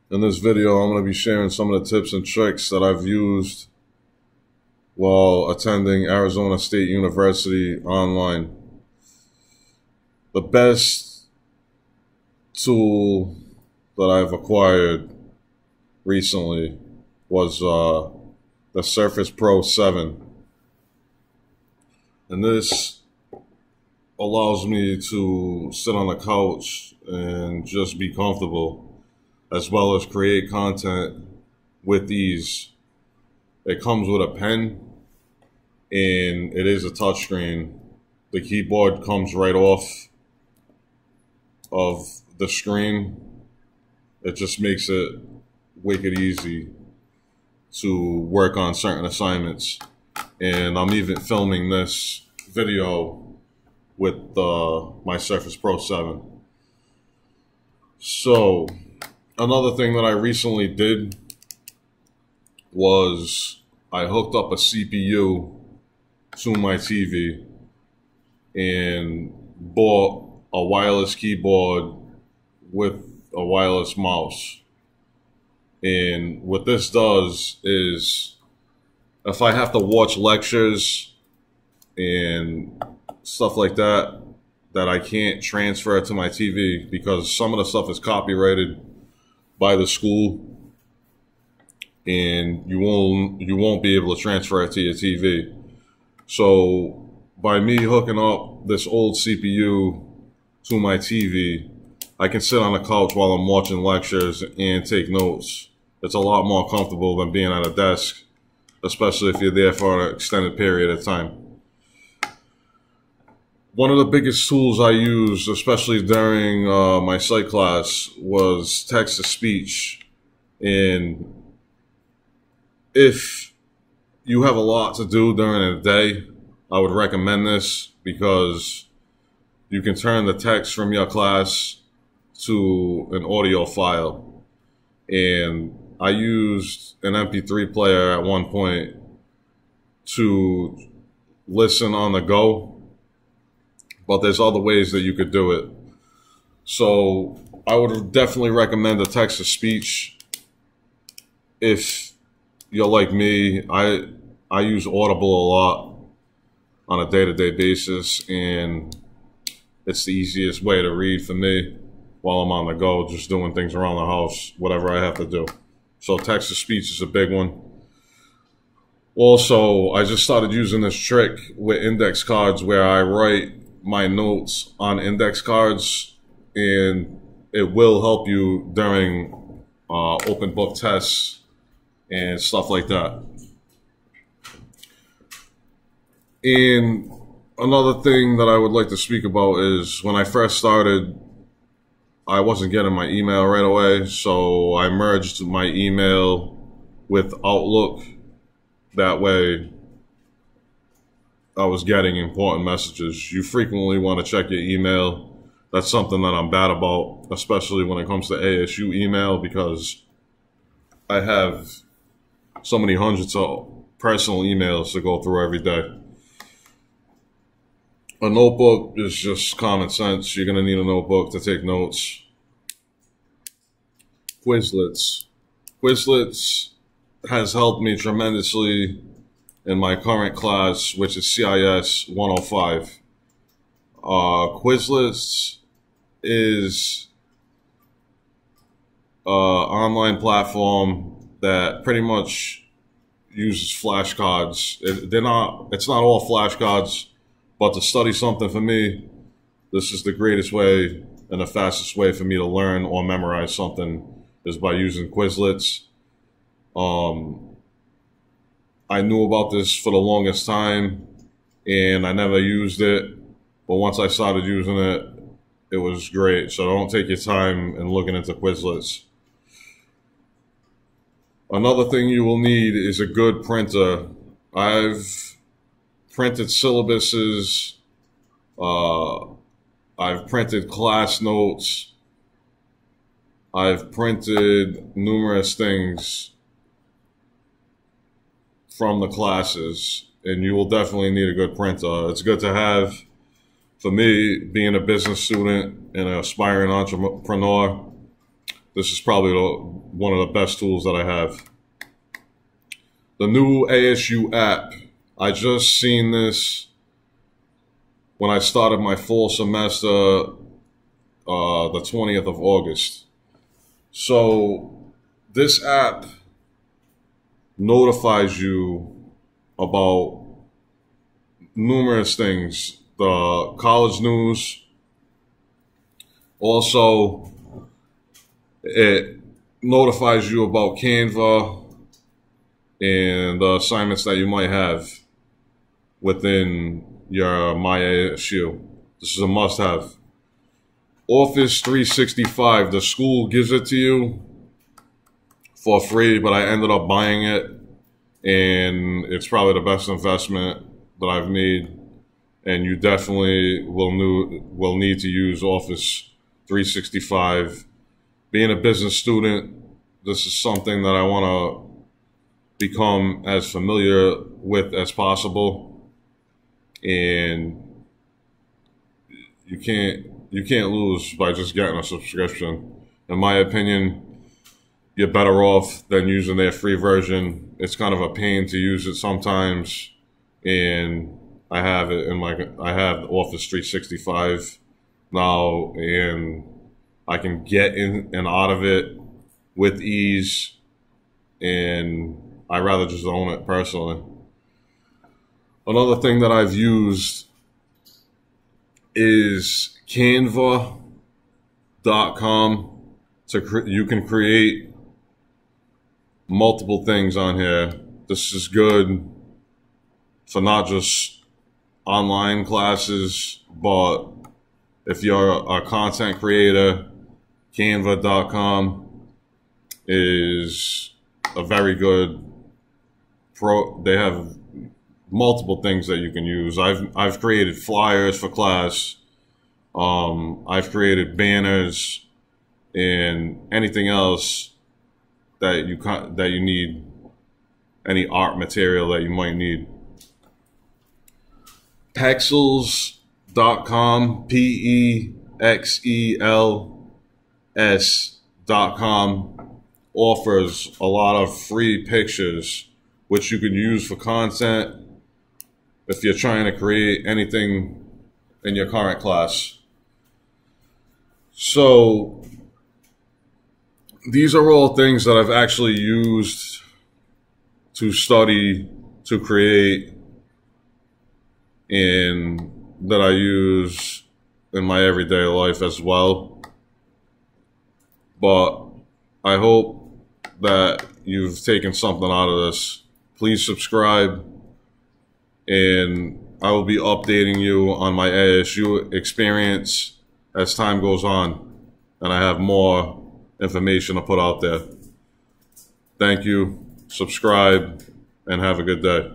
In this video, I'm going to be sharing some of the tips and tricks that I've used while attending Arizona State University online. The best tool that I've acquired recently was the Surface Pro 7. And this allows me to sit on the couch and just be comfortable, as well as create content with ease. It comes with a pen, and it is a touchscreen. The keyboard comes right off of the screen. It just makes it wicked easy to work on certain assignments. And I'm even filming this video with my Surface Pro 7. So, another thing that I recently did was I hooked up a CPU to my TV and bought a wireless keyboard with a wireless mouse. And what this does is, if I have to watch lectures and stuff like that, that I can't transfer to my TV because some of the stuff is copyrighted by the school, and you won't be able to transfer it to your TV. So by me hooking up this old CPU to my TV, I can sit on the couch while I'm watching lectures and take notes. It's a lot more comfortable than being at a desk, especially if you're there for an extended period of time. One of the biggest tools I used, especially during my psych class, was text-to-speech. And if you have a lot to do during the day, I would recommend this because you can turn the text from your class to an audio file. And I used an MP3 player at one point to listen on the go, but there's other ways that you could do it. So I would definitely recommend the text-to-speech. If you're like me, I use Audible a lot on a day-to-day basis, and it's the easiest way to read for me while I'm on the go, just doing things around the house, whatever I have to do. So text-to-speech is a big one. Also, I just started using this trick with index cards where I write my notes on index cards, and it will help you during open book tests and stuff like that. And another thing that I would like to speak about is when I first started, I wasn't getting my email right away, so I merged my email with Outlook. That way I was getting important messages. You frequently want to check your email. That's something that I'm bad about, especially when it comes to ASU email, because I have so many hundreds of personal emails to go through every day. A notebook is just common sense. You're going to need a notebook to take notes. Quizlets. Quizlets has helped me tremendously in my current class, which is CIS 105. Quizlets is an online platform that pretty much uses flashcards. It's not all flashcards, but to study something for me, this is the greatest way and the fastest way for me to learn or memorize something is by using Quizlets. I knew about this for the longest time, and I never used it. But once I started using it, it was great. So don't take your time in looking into Quizlets. Another thing you will need is a good printer. I've printed syllabuses. I've printed class notes. I've printed numerous things from the classes, and you will definitely need a good printer. It's good to have. For me, being a business student and an aspiring entrepreneur, this is probably one of the best tools that I have. The new ASU app. I just seen this when I started my fall semester, the 20th of August. So this app notifies you about numerous things. The college news. Also, it notifies you about Canva and the assignments that you might have within your My ASU. This is a must-have. Office 365, the school gives it to you for free, but I ended up buying it, and it's probably the best investment that I've made. And you definitely will need to use Office 365. Being a business student, this is something that I want to become as familiar with as possible, and you can't lose by just getting a subscription. In my opinion, you're better off than using their free version. It's kind of a pain to use it sometimes, and I have it in I have Office 365 now, and I can get in and out of it with ease, and I rather just own it personally. Another thing that I've used is Canva.com. You can create multiple things on here. This is good for not just online classes, but if you're a content creator, Canva.com is a very good they have multiple things that you can use. I've created flyers for class. I've created banners and anything else that you need, any art material that you might need. Pexels.com, PEXELS.com offers a lot of free pictures, which you can use for content if you're trying to create anything in your current class. So these are all things that I've actually used to study, to create, and that I use in my everyday life as well. But I hope that you've taken something out of this. Please subscribe, and I will be updating you on my ASU experience as time goes on, and I have more information to put out there. Thank you, subscribe, and have a good day.